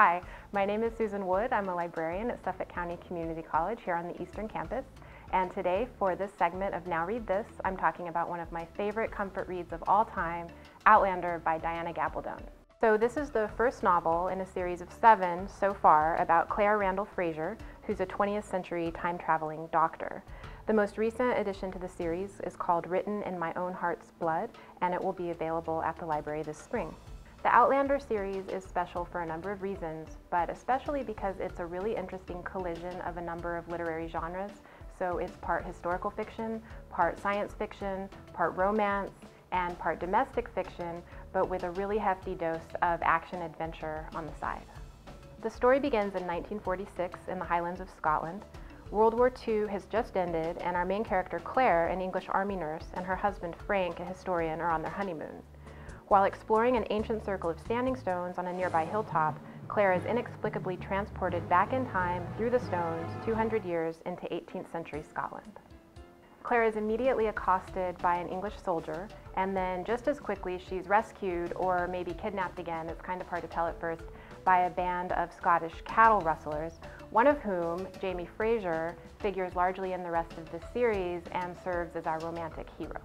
Hi, my name is Susan Wood. I'm a librarian at Suffolk County Community College here on the Eastern Campus. And today, for this segment of Now Read This, I'm talking about one of my favorite comfort reads of all time, Outlander by Diana Galbadon. So this is the first novel in a series of 7 so far about Claire Randall Fraser, who's a 20th century time-traveling doctor. The most recent addition to the series is called Written in My Own Heart's Blood, and it will be available at the library this spring. The Outlander series is special for a number of reasons, but especially because it's a really interesting collision of a number of literary genres. So it's part historical fiction, part science fiction, part romance, and part domestic fiction, but with a really hefty dose of action-adventure on the side. The story begins in 1946 in the Highlands of Scotland. World War II has just ended, and our main character Claire, an English army nurse, and her husband Frank, a historian, are on their honeymoon. While exploring an ancient circle of standing stones on a nearby hilltop, Claire is inexplicably transported back in time through the stones 200 years into 18th century Scotland. Claire is immediately accosted by an English soldier, and then just as quickly she's rescued, or maybe kidnapped again, it's kind of hard to tell at first, by a band of Scottish cattle rustlers, one of whom, Jamie Fraser, figures largely in the rest of the series and serves as our romantic hero.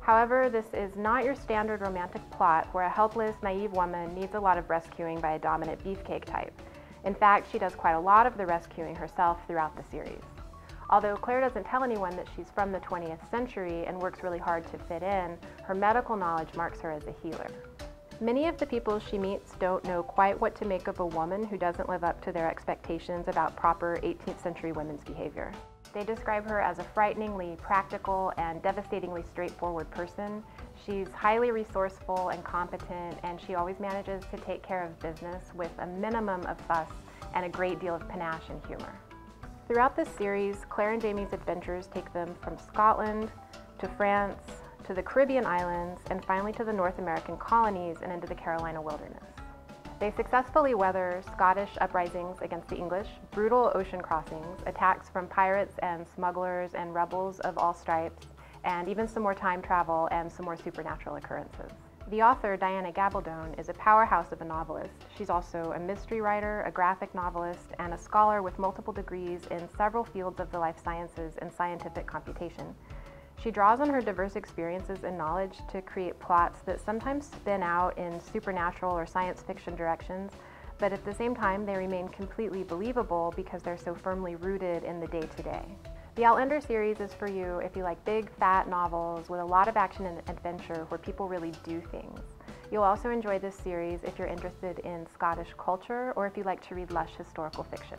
However, this is not your standard romantic plot where a helpless, naive woman needs a lot of rescuing by a dominant beefcake type. In fact, she does quite a lot of the rescuing herself throughout the series. Although Claire doesn't tell anyone that she's from the 20th century and works really hard to fit in, her medical knowledge marks her as a healer. Many of the people she meets don't know quite what to make of a woman who doesn't live up to their expectations about proper 18th century women's behavior. They describe her as a frighteningly practical and devastatingly straightforward person. She's highly resourceful and competent, and she always manages to take care of business with a minimum of fuss and a great deal of panache and humor. Throughout this series, Claire and Jamie's adventures take them from Scotland to France, to the Caribbean islands, and finally to the North American colonies and into the Carolina wilderness. They successfully weather Scottish uprisings against the English, brutal ocean crossings, attacks from pirates and smugglers and rebels of all stripes, and even some more time travel and some more supernatural occurrences. The author, Diana Galbadon, is a powerhouse of a novelist. She's also a mystery writer, a graphic novelist, and a scholar with multiple degrees in several fields of the life sciences and scientific computation. She draws on her diverse experiences and knowledge to create plots that sometimes spin out in supernatural or science fiction directions, but at the same time they remain completely believable because they're so firmly rooted in the day-to-day. The Outlander series is for you if you like big, fat novels with a lot of action and adventure where people really do things. You'll also enjoy this series if you're interested in Scottish culture or if you like to read lush historical fiction.